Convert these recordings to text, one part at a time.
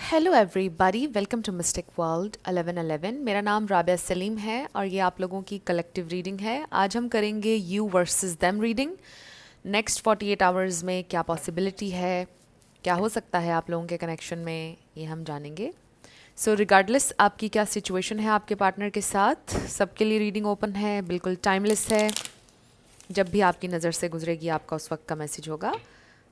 Hello everybody, welcome to mystic world 1111। मेरा नाम राबिया सलीम है और ये आप लोगों की कलेक्टिव रीडिंग है। आज हम करेंगे you versus them reading. Next 48 hours में क्या पॉसिबिलिटी है, क्या हो सकता है आप लोगों के कनेक्शन में, ये हम जानेंगे। सो रिगार्डलेस आपकी क्या सिचुएशन है आपके पार्टनर के साथ, सबके लिए रीडिंग ओपन है, बिल्कुल टाइमलेस है। जब भी आपकी नज़र से गुजरेगी आपका उस वक्त का मैसेज होगा।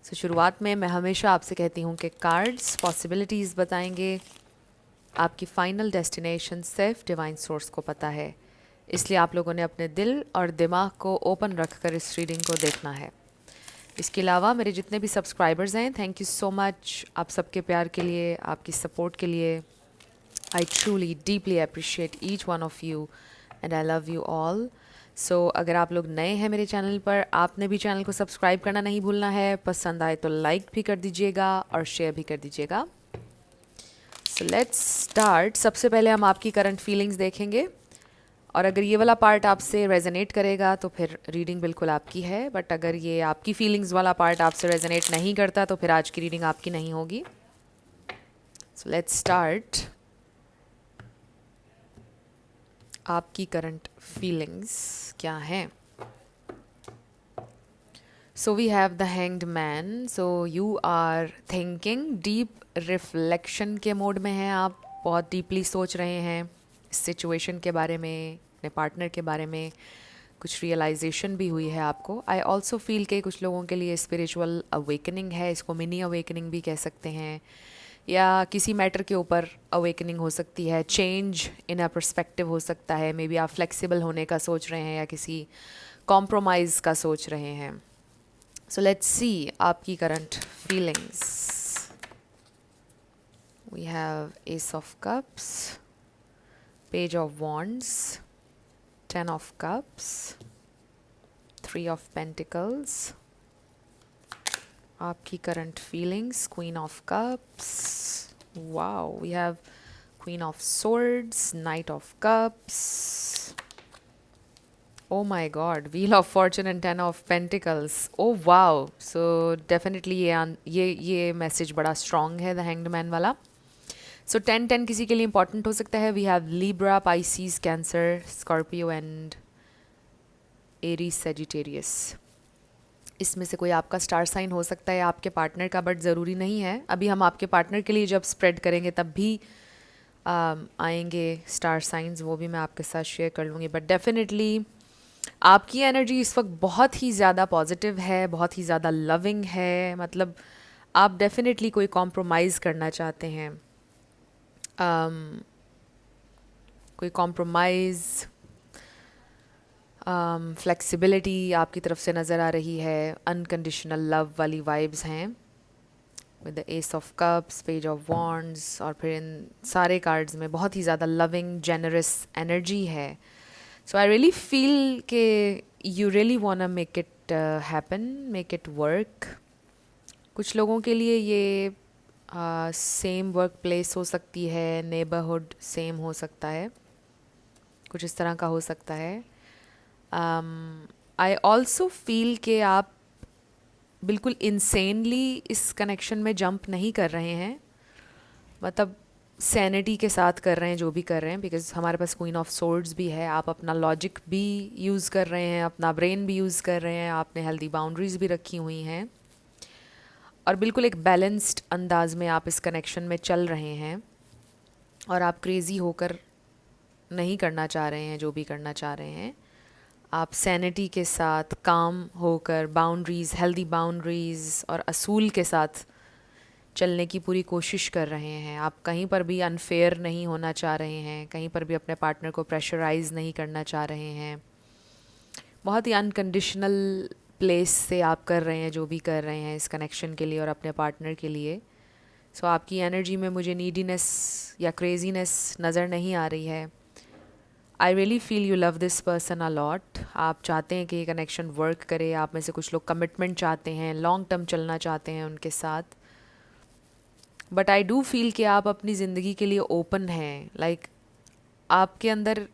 सो शुरुआत में मैं हमेशा आपसे कहती हूँ कि कार्ड्स पॉसिबिलिटीज़ बताएंगे। आपकी फाइनल डेस्टिनेशन सिर्फ डिवाइन सोर्स को पता है, इसलिए आप लोगों ने अपने दिल और दिमाग को ओपन रखकर इस रीडिंग को देखना है। इसके अलावा मेरे जितने भी सब्सक्राइबर्स हैं, थैंक यू सो मच आप सबके प्यार के लिए, आपकी सपोर्ट के लिए। I truly deeply appreciate each one of you and I love you all. So अगर आप लोग नए हैं मेरे चैनल पर, आपने भी चैनल को सब्सक्राइब करना नहीं भूलना है। पसंद आए तो लाइक भी कर दीजिएगा और शेयर भी कर दीजिएगा। सो लेट्स स्टार्ट। सबसे पहले हम आपकी करंट फीलिंग्स देखेंगे और अगर ये वाला पार्ट आपसे रेजोनेट करेगा तो फिर रीडिंग बिल्कुल आपकी है, बट अगर ये आपकी फीलिंग्स वाला पार्ट आपसे रेजोनेट नहीं करता तो फिर आज की रीडिंग आपकी नहीं होगी। So let's start. आपकी करंट फीलिंग्स क्या हैं? So we have the hanged man. So you are thinking, deep reflection के मोड में हैं आप, बहुत डीपली सोच रहे हैं इस सिचुएशन के बारे में, अपने पार्टनर के बारे में। कुछ रियलाइजेशन भी हुई है आपको। आई ऑल्सो फील के कुछ लोगों के लिए स्पिरिचुअल अवेकनिंग है, इसको मिनी अवेकनिंग भी कह सकते हैं, या किसी मैटर के ऊपर अवेकनिंग हो सकती है। चेंज इन अ पर्सपेक्टिव हो सकता है, मे बी आप फ्लेक्सिबल होने का सोच रहे हैं या किसी कॉम्प्रोमाइज़ का सोच रहे हैं। सो लेट्स सी आपकी current feelings. We have ace of cups, page of wands, 10 of cups, 3 of pentacles. आपकी current feelings, queen of cups, wow, we have queen of swords, knight of cups, oh my god, wheel of fortune and 10 of pentacles, oh wow। so definitely ये message बड़ा strong है the hanged man वाला। सो 10-10 किसी के लिए important हो सकता है। We have Libra, Pisces, Cancer, Scorpio and Aries, Sagittarius. इसमें से कोई आपका स्टार साइन हो सकता है, आपके पार्टनर का, बट ज़रूरी नहीं है। अभी हम आपके पार्टनर के लिए जब स्प्रेड करेंगे तब भी आएंगे स्टार साइंस, वो भी मैं आपके साथ शेयर कर लूँगी। बट डेफिनेटली आपकी एनर्जी इस वक्त बहुत ही ज़्यादा पॉजिटिव है, बहुत ही ज़्यादा लविंग है। मतलब आप डेफिनेटली कोई कॉम्प्रोमाइज़ करना चाहते हैं। कोई कॉम्प्रोमाइज़, फ्लेक्सिबिलिटी आपकी तरफ से नज़र आ रही है। अनकंडीशनल लव वाली वाइब्स हैं with the S of cups, page of wands, और फिर इन सारे कार्ड्स में बहुत ही ज़्यादा लविंग, जेनरस एनर्जी है। सो आई रियली फील के you really वांना make it happen, make it work. कुछ लोगों के लिए ये सेम वर्क प्लेस हो सकती है, नेबरहुड सेम हो सकता है, कुछ इस तरह का हो सकता है। आई ऑल्सो फील के आप बिल्कुल इंसेनली इस कनेक्शन में जंप नहीं कर रहे हैं, मतलब सैनिटी के साथ कर रहे हैं जो भी कर रहे हैं, बिकॉज हमारे पास क्वीन ऑफ सोर्ड्स भी है। आप अपना लॉजिक भी यूज़ कर रहे हैं, अपना ब्रेन भी यूज़ कर रहे हैं, आपने हेल्दी बाउंड्रीज भी रखी हुई हैं और बिल्कुल एक बैलेंस्ड अंदाज में आप इस कनेक्शन में चल रहे हैं। और आप क्रेज़ी होकर नहीं करना चाह रहे हैं जो भी करना चाह रहे हैं। आप सैनिटी के साथ, काम होकर, बाउंड्रीज़, हेल्दी बाउंड्रीज़ और असूल के साथ चलने की पूरी कोशिश कर रहे हैं। आप कहीं पर भी अनफेयर नहीं होना चाह रहे हैं, कहीं पर भी अपने पार्टनर को प्रेशराइज़ नहीं करना चाह रहे हैं। बहुत ही अनकंडीशनल प्लेस से आप कर रहे हैं जो भी कर रहे हैं इस कनेक्शन के लिए और अपने पार्टनर के लिए। सो आपकी एनर्जी में मुझे नीडीनेस या क्रेजीनेस नज़र नहीं आ रही है। I really feel you love this person a lot. आप चाहते हैं कि ये कनेक्शन वर्क करे। आप में से कुछ लोग कमिटमेंट चाहते हैं, लॉन्ग टर्म चलना चाहते हैं उनके साथ। बट आई डू फील कि आप अपनी ज़िंदगी के लिए ओपन हैं। लाइक आपके अंदर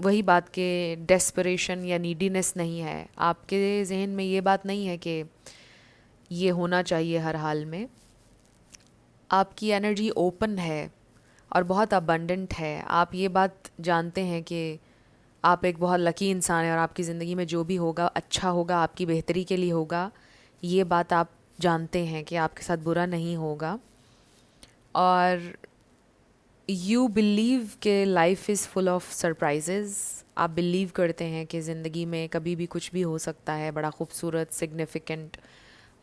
वही बात के डेस्परेशन या नीडीनेस नहीं है। आपके जहन में ये बात नहीं है कि ये होना चाहिए हर हाल में। आपकी एनर्जी ओपन है और बहुत अबंडेंट है। आप ये बात जानते हैं कि आप एक बहुत लकी इंसान हैं और आपकी ज़िंदगी में जो भी होगा अच्छा होगा, आपकी बेहतरी के लिए होगा। ये बात आप जानते हैं कि आपके साथ बुरा नहीं होगा। और यू बिलीव कि life is full of surprises. आप बिलीव करते हैं कि ज़िंदगी में कभी भी कुछ भी हो सकता है, बड़ा खूबसूरत, सिग्निफिकेंट।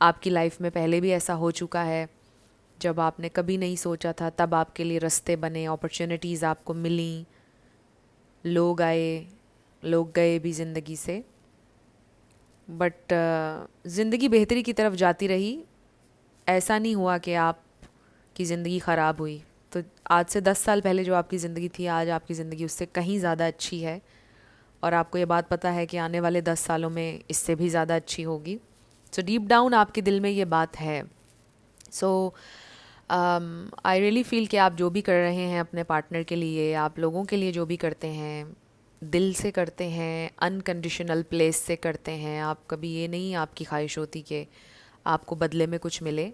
आपकी लाइफ में पहले भी ऐसा हो चुका है, जब आपने कभी नहीं सोचा था तब आपके लिए रास्ते बने, अपॉर्चुनिटीज़ आपको मिली, लोग आए, लोग गए भी ज़िंदगी से। बट ज़िंदगी बेहतरी की तरफ जाती रही। ऐसा नहीं हुआ कि आपकी ज़िंदगी ख़राब हुई। तो आज से 10 साल पहले जो आपकी ज़िंदगी थी, आज आपकी ज़िंदगी उससे कहीं ज़्यादा अच्छी है। और आपको ये बात पता है कि आने वाले 10 सालों में इससे भी ज़्यादा अच्छी होगी। सो डीप डाउन आपके दिल में ये बात है। सो आई रियली फील कि आप जो भी कर रहे हैं अपने पार्टनर के लिए, आप लोगों के लिए जो भी करते हैं, दिल से करते हैं, अनकंडीशनल प्लेस से करते हैं। आप कभी ये नहीं आपकी ख्वाहिश होती कि आपको बदले में कुछ मिले,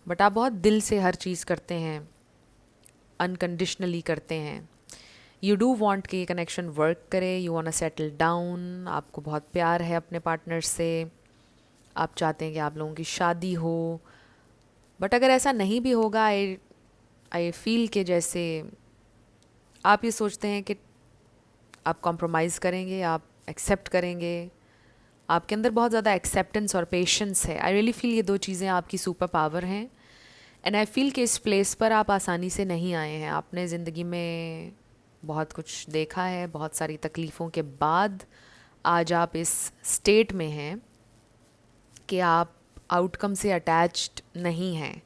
बट आप बहुत दिल से हर चीज़ करते हैं, अनकंडीशनली करते हैं। यू डू वॉन्ट कि ये कनेक्शन वर्क करे, you want to settle down, आपको बहुत प्यार है अपने पार्टनर से, आप चाहते हैं कि आप लोगों की शादी हो। बट अगर ऐसा नहीं भी होगा, आई फील कि जैसे आप ये सोचते हैं कि आप कॉम्प्रोमाइज़ करेंगे, आप एक्सेप्ट करेंगे। आपके अंदर बहुत ज़्यादा एक्सेप्टेंस और पेशेंस है। आई रियली फील ये दो चीज़ें आपकी सुपर पावर हैं। एंड आई फील कि इस प्लेस पर आप आसानी से नहीं आए हैं। आपने ज़िंदगी में बहुत कुछ देखा है, बहुत सारी तकलीफ़ों के बाद आज आप इस स्टेट में हैं कि आप आउटकम से अटैच्ड नहीं हैं।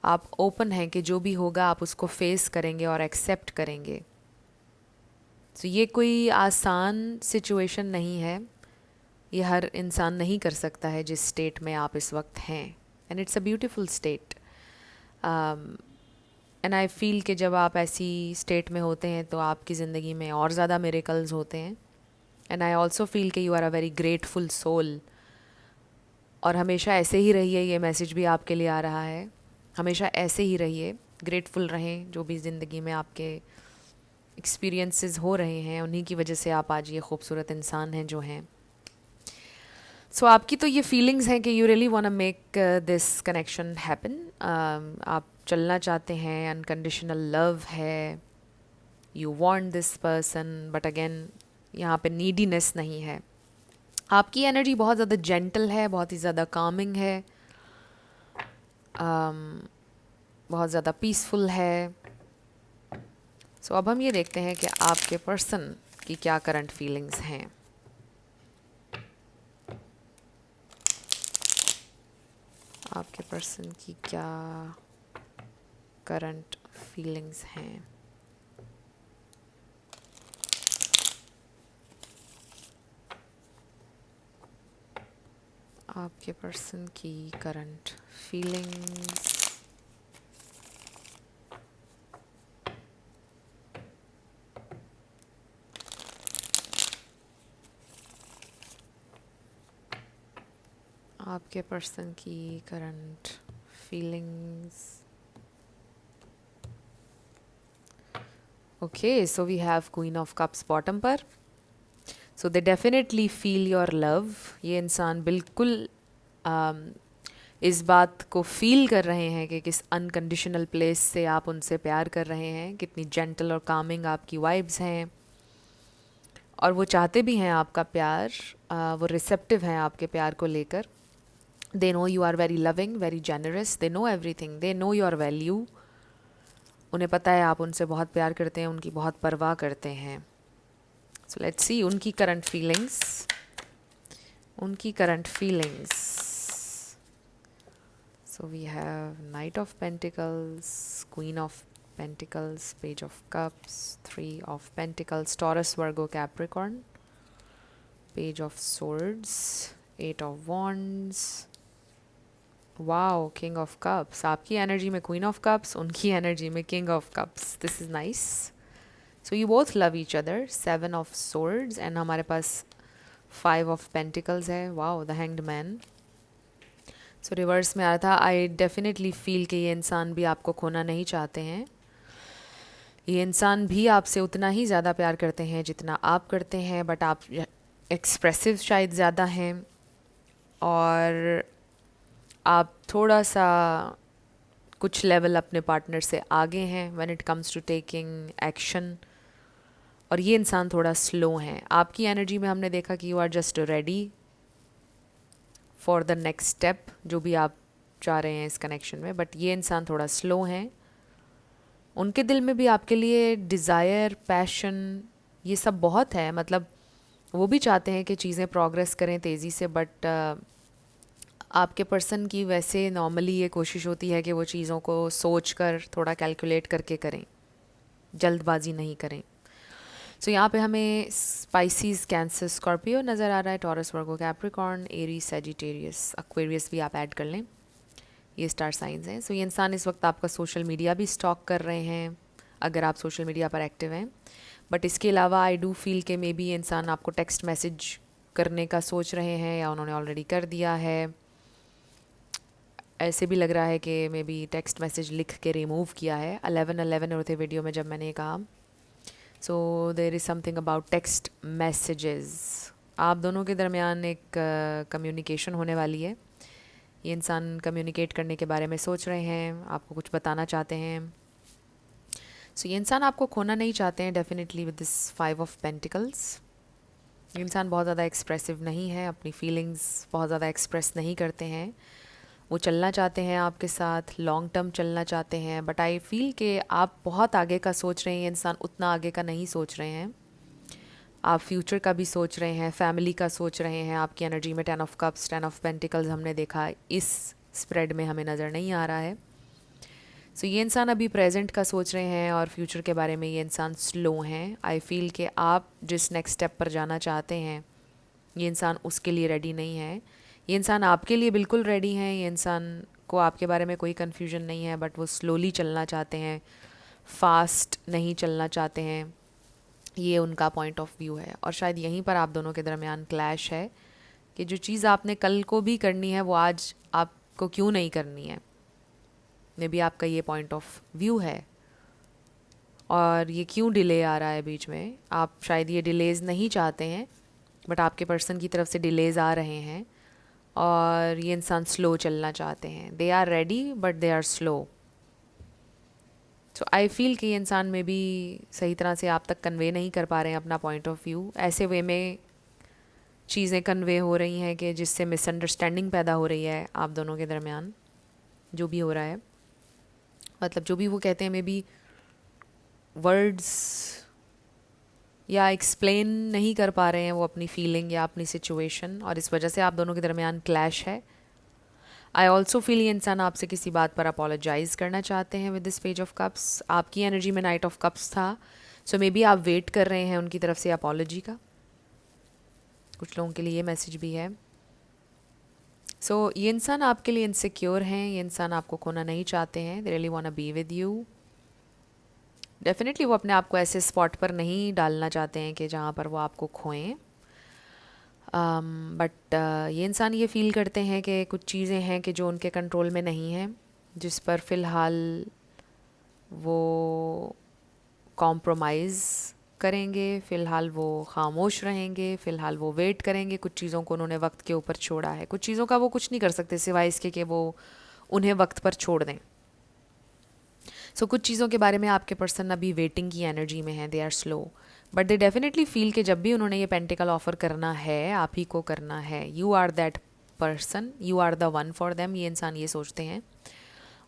आप ओपन हैं कि जो भी होगा आप उसको फेस करेंगे और एक्सेप्ट करेंगे। तो ये कोई आसान सिचुएशन नहीं है, ये हर इंसान नहीं कर सकता है जिस स्टेट में आप इस वक्त हैं। And it's a beautiful state. And I feel कि जब आप ऐसी स्टेट में होते हैं तो आपकी ज़िंदगी में और ज़्यादा मिरेकल्स होते हैं। एंड आई ऑल्सो फील कि you are a very grateful soul. और हमेशा ऐसे ही रहिए, ये मैसेज भी आपके लिए आ रहा है। हमेशा ऐसे ही रहिए, ग्रेटफुल रहें। जो भी ज़िंदगी में आपके एक्सपीरियंसेस हो रहे हैं, उन्हीं की वजह से आप आज ये खूबसूरत इंसान हैं जो हैं। सो आपकी तो ये फीलिंग्स हैं कि you really want to make this connection happen. आप चलना चाहते हैं, अनकंडीशनल लव है, you want this person, but again यहाँ पे नीडीनेस नहीं है। आपकी एनर्जी बहुत ज़्यादा जेंटल है, बहुत ही ज़्यादा कामिंग है, बहुत ज़्यादा पीसफुल है। सो अब हम ये देखते हैं कि आपके पर्सन की क्या करंट फीलिंग्स हैं। आपके पर्सन की क्या करंट फीलिंग्स हैं। आपके पर्सन की करंट फीलिंग्स। आपके पर्सन की current feelings. Okay, so we have queen of cups bottom पर। So they definitely feel your love. ये इंसान बिल्कुल इस बात को फील कर रहे हैं कि किस अनकंडीशनल प्लेस से आप उनसे प्यार कर रहे हैं, कितनी जेंटल और कामिंग आपकी वाइब्स हैं। और वो चाहते भी हैं आपका प्यार, वो रिसेप्टिव हैं आपके प्यार को लेकर। They know you are very loving, very generous, they know everything, they know your value. उन्हें पता है आप उनसे बहुत प्यार करते हैं, उनकी बहुत परवाह करते हैं। सो लेट्स सी उनकी करंट फीलिंग्स। उनकी current feelings. So we have Knight of Pentacles, Queen of Pentacles, Page of Cups, Three of Pentacles, Taurus, Virgo, Capricorn, Page of Swords, Eight of Wands. Wow, King of Cups. आपकी energy में Queen of Cups, उनकी energy में King of Cups. This is nice. So you both love each other. Seven of Swords and हमारे पास Five of Pentacles है. Wow, the Hanged Man. So reverse में आ रहा था, I definitely feel कि ये इंसान भी आपको खोना नहीं चाहते हैं। ये इंसान भी आपसे उतना ही ज़्यादा प्यार करते हैं जितना आप करते हैं, बट आप एक्सप्रेसिव शायद ज़्यादा हैं और आप थोड़ा सा कुछ लेवल अपने पार्टनर से आगे हैं when it comes to taking action. और ये इंसान थोड़ा स्लो है। आपकी एनर्जी में हमने देखा कि you are just ready for the next step, जो भी आप चाह रहे हैं इस कनेक्शन में, बट ये इंसान थोड़ा स्लो है। उनके दिल में भी आपके लिए डिज़ायर, पैशन, ये सब बहुत है। मतलब वो भी चाहते हैं कि चीज़ें प्रोग्रेस करें तेज़ी से, बट आपके पर्सन की वैसे नॉर्मली ये कोशिश होती है कि वो चीज़ों को सोच कर थोड़ा कैलकुलेट करके करें, जल्दबाजी नहीं करें। सो यहाँ पे हमें स्पाइसीज, कैंसर, स्कॉर्पियो नज़र आ रहा है, टॉरस, वर्गो, कैप्रिकॉर्न, एरीज, सैजिटेरियस, एक्वेरियस भी आप ऐड कर लें, ये स्टार साइंस हैं। सो ये इंसान इस वक्त आपका सोशल मीडिया भी स्टॉक कर रहे हैं अगर आप सोशल मीडिया पर एक्टिव हैं। बट इसके अलावा आई डू फील कि मे बी ये इंसान आपको टेक्स्ट मैसेज करने का सोच रहे हैं या उन्होंने ऑलरेडी कर दिया है। ऐसे भी लग रहा है कि मे बी टेक्स्ट मैसेज लिख के रिमूव किया है। 11-11 होते वीडियो में जब मैंने कहा। So there is something about text messages. आप दोनों के दरमियान एक कम्युनिकेशन होने वाली है। ये इंसान कम्युनिकेट करने के बारे में सोच रहे हैं, आपको कुछ बताना चाहते हैं। सो ये इंसान आपको खोना नहीं चाहते हैं definitely with this 5 of pentacles. ये इंसान बहुत ज़्यादा एक्सप्रेसिव नहीं है, अपनी फीलिंग्स बहुत ज़्यादा एक्सप्रेस नहीं करते हैं। वो चलना चाहते हैं आपके साथ, लॉन्ग टर्म चलना चाहते हैं, बट आई फील कि आप बहुत आगे का सोच रहे हैं, ये इंसान उतना आगे का नहीं सोच रहे हैं। आप फ्यूचर का भी सोच रहे हैं, फैमिली का सोच रहे हैं। आपकी एनर्जी में 10 ऑफ कप्स, 10 ऑफ पेंटिकल्स हमने देखा, इस स्प्रेड में हमें नज़र नहीं आ रहा है। सो ये इंसान अभी प्रेजेंट का सोच रहे हैं और फ्यूचर के बारे में ये इंसान स्लो हैं। आई फील कि आप जिस नेक्स्ट स्टेप पर जाना चाहते हैं ये इंसान उसके लिए रेडी नहीं है। ये इंसान आपके लिए बिल्कुल रेडी हैं। ये इंसान को आपके बारे में कोई कन्फ्यूजन नहीं है, बट वो स्लोली चलना चाहते हैं, फास्ट नहीं चलना चाहते हैं। ये उनका पॉइंट ऑफ व्यू है। और शायद यहीं पर आप दोनों के दरमियान क्लैश है कि जो चीज़ आपने कल को भी करनी है वो आज आपको क्यों नहीं करनी है। मे बी आपका ये पॉइंट ऑफ व्यू है और ये क्यों डिले आ रहा है बीच में। आप शायद ये डिलेज़ नहीं चाहते हैं, बट आपके पर्सन की तरफ से डिलेज़ आ रहे हैं और ये इंसान स्लो चलना चाहते हैं। They are ready but they are slow. So I feel कि ये इंसान में भी सही तरह से आप तक कन्वे नहीं कर पा रहे हैं अपना पॉइंट ऑफ व्यू। ऐसे वे में चीज़ें कन्वे हो रही हैं कि जिससे मिसअंडरस्टैंडिंग पैदा हो रही है आप दोनों के दरमियान, जो भी हो रहा है। मतलब जो भी वो कहते हैं मे बी वर्ड्स या एक्सप्लेन नहीं कर पा रहे हैं वो अपनी फीलिंग या अपनी सिचुएशन, और इस वजह से आप दोनों के दरमियान क्लैश है। आई ऑल्सो फील ये इंसान आपसे किसी बात पर अपोलोजाइज़ करना चाहते हैं with this page of cups. आपकी एनर्जी में नाइट ऑफ कप्स था, सो मे बी आप वेट कर रहे हैं उनकी तरफ से अपोलॉजी का। कुछ लोगों के लिए ये मैसेज भी है। सो ये इंसान आपके लिए इनसिक्योर हैं, ये इंसान आपको खोना नहीं चाहते हैं। They really want be with you. Definitely वो अपने आप को ऐसे स्पॉट पर नहीं डालना चाहते हैं कि जहाँ पर वो आपको खोएं। बट ये इंसान ये फील करते हैं कि कुछ चीज़ें हैं कि जो उनके कंट्रोल में नहीं हैं, जिस पर फ़िलहाल वो कॉम्प्रोमाइज़ करेंगे, फ़िलहाल वो खामोश रहेंगे, फ़िलहाल वो वेट करेंगे। कुछ चीज़ों को उन्होंने वक्त के ऊपर छोड़ा है, कुछ चीज़ों का वो कुछ नहीं कर सकते सिवाय इसके कि वो उन्हें वक्त पर छोड़ दें। सो कुछ चीज़ों के बारे में आपके पर्सन अभी वेटिंग की एनर्जी में है, they are slow, but they definitely feel कि जब भी उन्होंने ये पेंटिकल ऑफर करना है, आप ही को करना है। You are that person, you are the one for them. ये इंसान ये सोचते हैं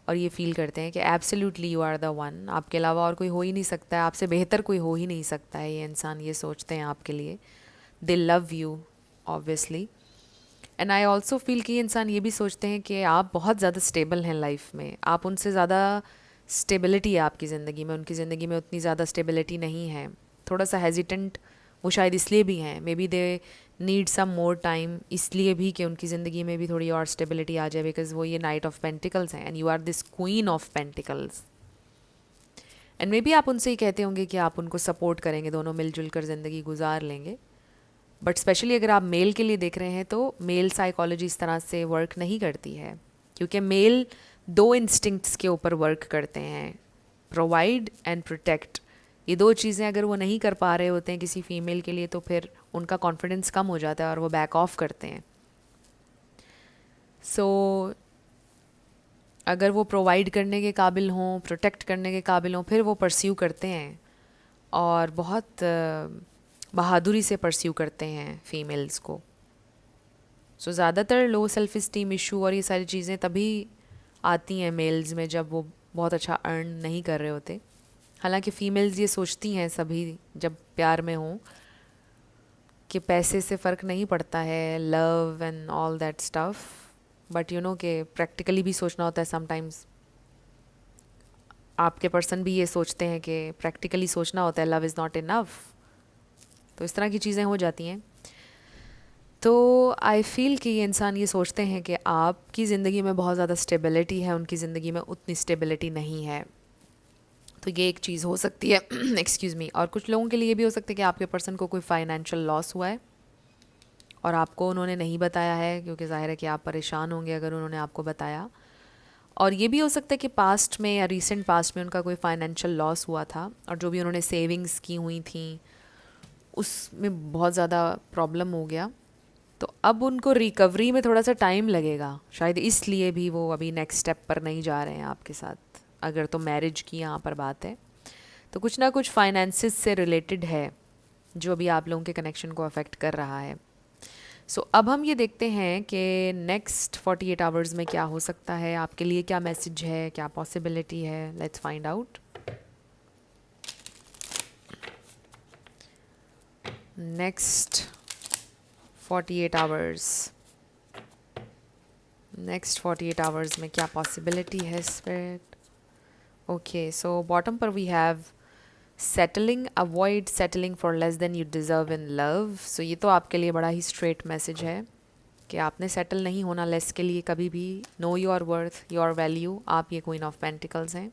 और ये फील करते हैं कि absolutely you are the one, आपके अलावा और कोई हो ही नहीं सकता है, आपसे बेहतर कोई हो ही नहीं सकता है। ये इंसान ये सोचते हैं आपके लिए। दे love you obviously. And I also feel कि ये इंसान ये भी सोचते हैं कि आप बहुत ज़्यादा स्टेबल हैं लाइफ में, आप उनसे ज़्यादा स्टेबिलिटी है आपकी ज़िंदगी में, उनकी ज़िंदगी में उतनी ज़्यादा स्टेबिलिटी नहीं है। थोड़ा सा हेजिटेंट वो शायद इसलिए भी हैं, maybe they need some more time, इसलिए भी कि उनकी ज़िंदगी में भी थोड़ी और स्टेबिलिटी आ जाए, बिकॉज वो ये नाइट ऑफ पेंटिकल्स हैं and you are this queen of pentacles. And maybe आप उनसे ही कहते होंगे कि आप उनको सपोर्ट करेंगे, दोनों मिलजुल कर ज़िंदगी गुजार लेंगे। बट स्पेशली अगर आप मेल के लिए देख रहे हैं तो मेल साइकोलॉजी इस तरह से वर्क नहीं करती है, क्योंकि मेल दो इंस्टिंक्ट्स के ऊपर वर्क करते हैं, प्रोवाइड एंड प्रोटेक्ट। ये दो चीज़ें अगर वो नहीं कर पा रहे होते हैं किसी फीमेल के लिए तो फिर उनका कॉन्फिडेंस कम हो जाता है और वो बैक ऑफ करते हैं। सो अगर वो प्रोवाइड करने के काबिल हों, प्रोटेक्ट करने के काबिल हों, फिर वो परस्यू करते हैं और बहुत बहादुरी से परस्यू करते हैं फीमेल्स को। सो ज़्यादातर लो सेल्फ इस्टीम इशू और ये सारी चीज़ें तभी आती हैं मेल्स में जब वो बहुत अच्छा अर्न नहीं कर रहे होते। हालांकि फ़ीमेल्स ये सोचती हैं सभी जब प्यार में हों कि पैसे से फ़र्क नहीं पड़ता है, love and all that stuff, but you know कि प्रैक्टिकली भी सोचना होता है समटाइम्स। आपके पर्सन भी ये सोचते हैं कि प्रैक्टिकली सोचना होता है, लव इज़ नॉट इनफ। तो इस तरह की चीज़ें हो जाती हैं। तो आई फील कि ये इंसान ये सोचते हैं कि आपकी ज़िंदगी में बहुत ज़्यादा स्टेबिलिटी है, उनकी ज़िंदगी में उतनी स्टेबिलिटी नहीं है। तो ये एक चीज़ हो सकती है एक्सक्यूज़ मी। और कुछ लोगों के लिए भी हो सकता है कि आपके पर्सन को कोई फाइनेंशियल लॉस हुआ है और आपको उन्होंने नहीं बताया है, क्योंकि ज़ाहिर है कि आप परेशान होंगे अगर उन्होंने आपको बताया। और ये भी हो सकता है कि पास्ट में या रीसेंट पास्ट में उनका कोई फाइनेंशियल लॉस हुआ था और जो भी उन्होंने सेविंग्स की हुई थी उसमें बहुत ज़्यादा प्रॉब्लम हो गया। तो अब उनको रिकवरी में थोड़ा सा टाइम लगेगा, शायद इसलिए भी वो अभी नेक्स्ट स्टेप पर नहीं जा रहे हैं आपके साथ। अगर तो मैरिज की यहाँ पर बात है तो कुछ ना कुछ फाइनेंसिस से रिलेटेड है जो अभी आप लोगों के कनेक्शन को अफेक्ट कर रहा है। सो अब हम ये देखते हैं कि नेक्स्ट 48 आवर्स में क्या हो सकता है, आपके लिए क्या मैसेज है, क्या पॉसिबिलिटी है। Let's find out. Next 48 hours, next 48 hours में क्या पॉसिबिलिटी है स्पिरिट। ओके, सो बॉटम पर we have settling, avoid settling for less than you deserve in love. So ये तो आपके लिए बड़ा ही स्ट्रेट मैसेज है कि आपने सेटल नहीं होना लेस के लिए कभी भी। Know your worth, your value. आप ये क्वीन ऑफ पेंटिकल्स हैं।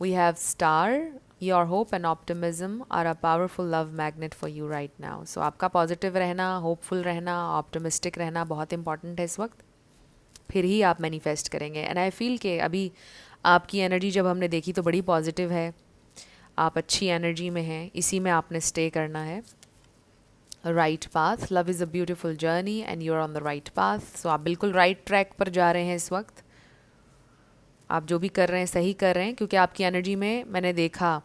We have star, your hope and optimism are a powerful love magnet for you right now. So आपका पॉजिटिव रहना, होपफुल रहना, ऑप्टिमिस्टिक रहना बहुत इंपॉर्टेंट है इस वक्त, फिर ही आप मैनिफेस्ट करेंगे। एंड आई फील कि अभी आपकी एनर्जी जब हमने देखी तो बड़ी पॉजिटिव है, आप अच्छी एनर्जी में हैं, इसी में आपने स्टे करना है। Right path, love is a beautiful journey and you are on the right path. So आप बिल्कुल राइट ट्रैक पर जा रहे हैं इस वक्त। आप जो भी कर रहे हैं सही कर रहे हैं, क्योंकि आपकी एनर्जी में मैंने देखा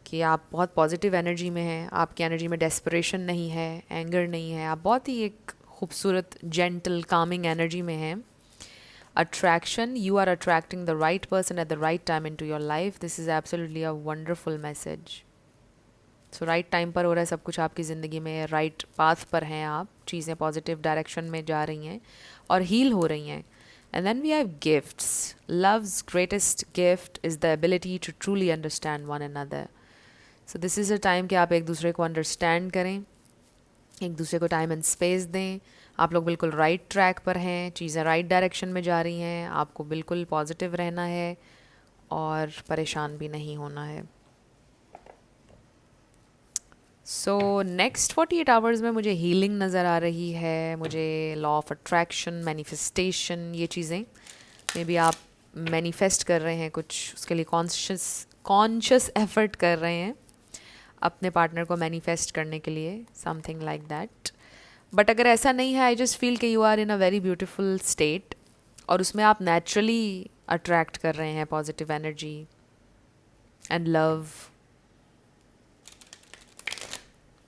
कि आप बहुत पॉजिटिव एनर्जी में हैं। आपकी एनर्जी में डेस्परेशन नहीं है, एंगर नहीं है, आप बहुत ही एक खूबसूरत जेंटल कामिंग एनर्जी में हैं। Attraction, you are attracting the right person at the right time into your life. This is absolutely a wonderful message. So right time पर हो रहा है सब कुछ आपकी ज़िंदगी में, right path पर हैं आप, चीज़ें पॉजिटिव डायरेक्शन में जा रही हैं और हील हो रही हैं। And then we have gifts. Love's greatest gift is the ability to truly understand one another. So this is a time कि आप एक दूसरे को अंडरस्टैंड करें, एक दूसरे को टाइम एंड स्पेस दें। आप लोग बिल्कुल राइट ट्रैक पर हैं, चीज़ें राइट डायरेक्शन में जा रही हैं, आपको बिल्कुल पॉजिटिव रहना है और परेशान भी नहीं होना है। सो नेक्स्ट 48 आवर्स में मुझे हीलिंग नज़र आ रही है, मुझे लॉ ऑफ अट्रैक्शन, मैनिफेस्टेशन, ये चीज़ें मे बी आप मैनिफेस्ट कर रहे हैं कुछ, उसके लिए कॉन्शियस एफर्ट कर रहे हैं अपने पार्टनर को मैनिफेस्ट करने के लिए, समथिंग लाइक दैट। बट अगर ऐसा नहीं है, आई जस्ट फील कि you are in a very beautiful state और उसमें आप नेचुरली अट्रैक्ट कर रहे हैं positive energy and love.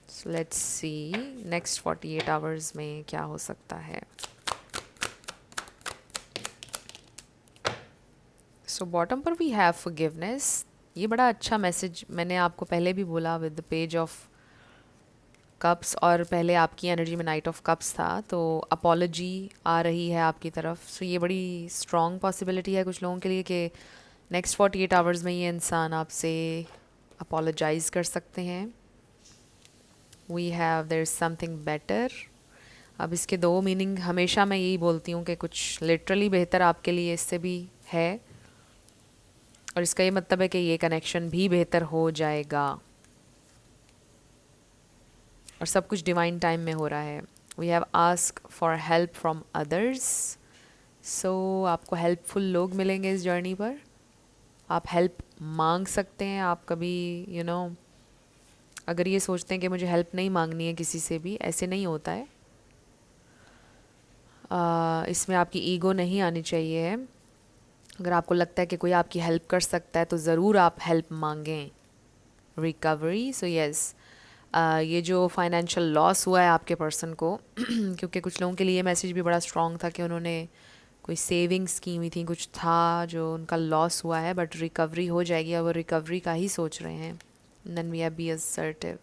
So let's see next 48 hours में क्या हो सकता है। सो बॉटम पर वी हैव फॉरगिवनेस। ये बड़ा अच्छा मैसेज, मैंने आपको पहले भी बोला with the page of cups और पहले आपकी एनर्जी में नाइट ऑफ कप्स था, तो अपॉलॉजी आ रही है आपकी तरफ। सो ये बड़ी स्ट्रॉन्ग पॉसिबिलिटी है कुछ लोगों के लिए कि नेक्स्ट 48 आवर्स में ये इंसान आपसे अपॉलोजाइज़ कर सकते हैं। We have there is something better. अब इसके दो मीनिंग हमेशा मैं यही बोलती हूँ कि कुछ लिटरली बेहतर आपके लिए इससे भी है और इसका ये मतलब है कि ये कनेक्शन भी बेहतर हो जाएगा। और सब कुछ डिवाइन टाइम में हो रहा है. We have ask for help from others. So आपको हेल्पफुल लोग मिलेंगे इस जर्नी पर. आप हेल्प मांग सकते हैं. आप कभी अगर ये सोचते हैं कि मुझे हेल्प नहीं मांगनी है किसी से भी, ऐसे नहीं होता है. इसमें आपकी ईगो नहीं आनी चाहिए है. अगर आपको लगता है कि कोई आपकी हेल्प कर सकता है तो ज़रूर आप हेल्प मांगें. रिकवरी. सो यस, ये जो फाइनेंशियल लॉस हुआ है आपके पर्सन को क्योंकि कुछ लोगों के लिए मैसेज भी बड़ा स्ट्रॉन्ग था कि उन्होंने कोई सेविंग्स की हुई थी, कुछ था जो उनका लॉस हुआ है, बट रिकवरी हो जाएगी. अब वो रिकवरी का ही सोच रहे हैं. Then we have be assertive.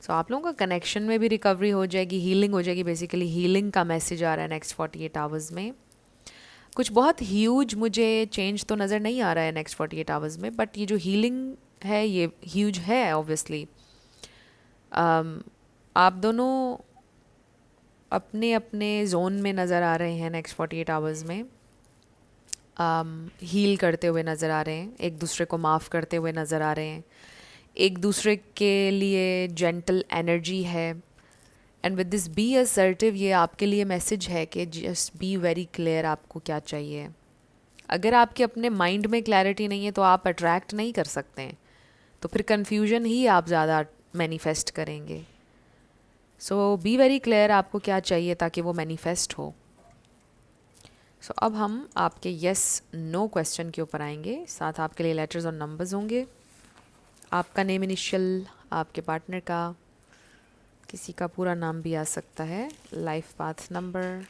So आप लोगों का कनेक्शन में भी रिकवरी हो जाएगी, हीलिंग हो जाएगी. बेसिकली हीलिंग का मैसेज आ रहा है नेक्स्ट 48 आवर्स में. कुछ बहुत ह्यूज मुझे चेंज तो नज़र नहीं आ रहा है नेक्स्ट 48 आवर्स में, बट ये जो हीलिंग है ये ह्यूज है ऑब्वियसली. आप दोनों अपने अपने जोन में नज़र आ रहे हैं नेक्स्ट 48 आवर्स में. हील करते हुए नज़र आ रहे हैं, एक दूसरे को माफ़ करते हुए नज़र आ रहे हैं, एक दूसरे के लिए जेंटल एनर्जी है. And with this be assertive, ये आपके लिए मैसेज है कि जस्ट बी वेरी क्लियर आपको क्या चाहिए. अगर आपके अपने माइंड में क्लैरिटी नहीं है तो आप अट्रैक्ट नहीं कर सकते हैं. तो फिर कन्फ्यूजन ही आप ज़्यादा मैनिफेस्ट करेंगे. सो बी वेरी क्लियर आपको क्या चाहिए ताकि वो मैनिफेस्ट हो. सो अब हम आपके येस नो क्वेश्चन के ऊपर आएंगे. साथ आपके लिए लेटर्स और नंबर्स होंगे. आपका नेम इनिशियल, आपके पार्टनर का, किसी का पूरा नाम भी आ सकता है, life path number,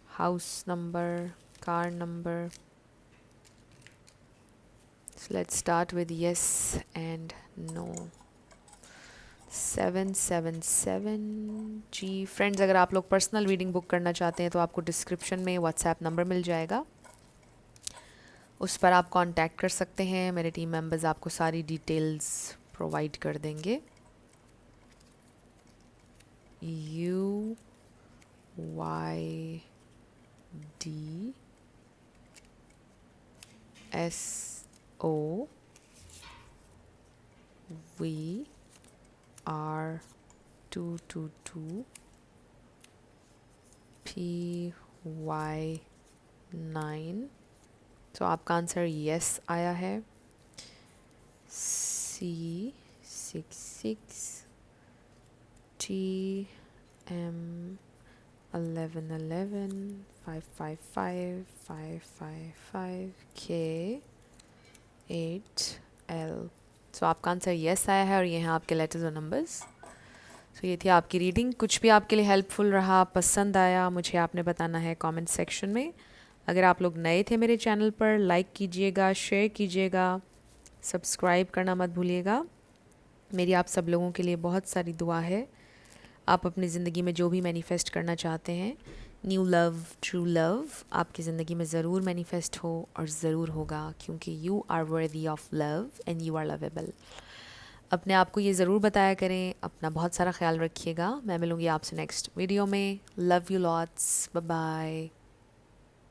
house number, car number. So let's start with yes and no. 777 जी. फ्रेंड्स, अगर आप लोग पर्सनल रीडिंग बुक करना चाहते हैं तो आपको डिस्क्रिप्शन में व्हाट्सएप नंबर मिल जाएगा, उस पर आप कांटेक्ट कर सकते हैं. मेरे टीम मेंबर्स आपको सारी डिटेल्स प्रोवाइड कर देंगे. U Y D S O V R 222 P Y 9. तो आपका आंसर यस आया है. C66 T M 1111 555 555 K 8L. सो आपका आंसर यस आया है और ये हैं आपके लेटर्स और नंबर्स. सो ये थी आपकी रीडिंग. कुछ भी आपके लिए हेल्पफुल रहा, पसंद आया, मुझे आपने बताना है कमेंट सेक्शन में. अगर आप लोग नए थे मेरे चैनल पर, लाइक कीजिएगा, शेयर कीजिएगा, सब्सक्राइब करना मत भूलिएगा. मेरी आप सब लोगों के लिए बहुत सारी दुआ है. आप अपनी ज़िंदगी में जो भी मैनिफेस्ट करना चाहते हैं, न्यू लव, ट्रू लव, आपकी ज़िंदगी में ज़रूर मैनिफेस्ट हो और ज़रूर होगा, क्योंकि you are worthy of love and you are lovable. अपने आप को ये ज़रूर बताया करें. अपना बहुत सारा ख्याल रखिएगा. मैं मिलूँगी आपसे नेक्स्ट वीडियो में. Love you lots. Bye bye.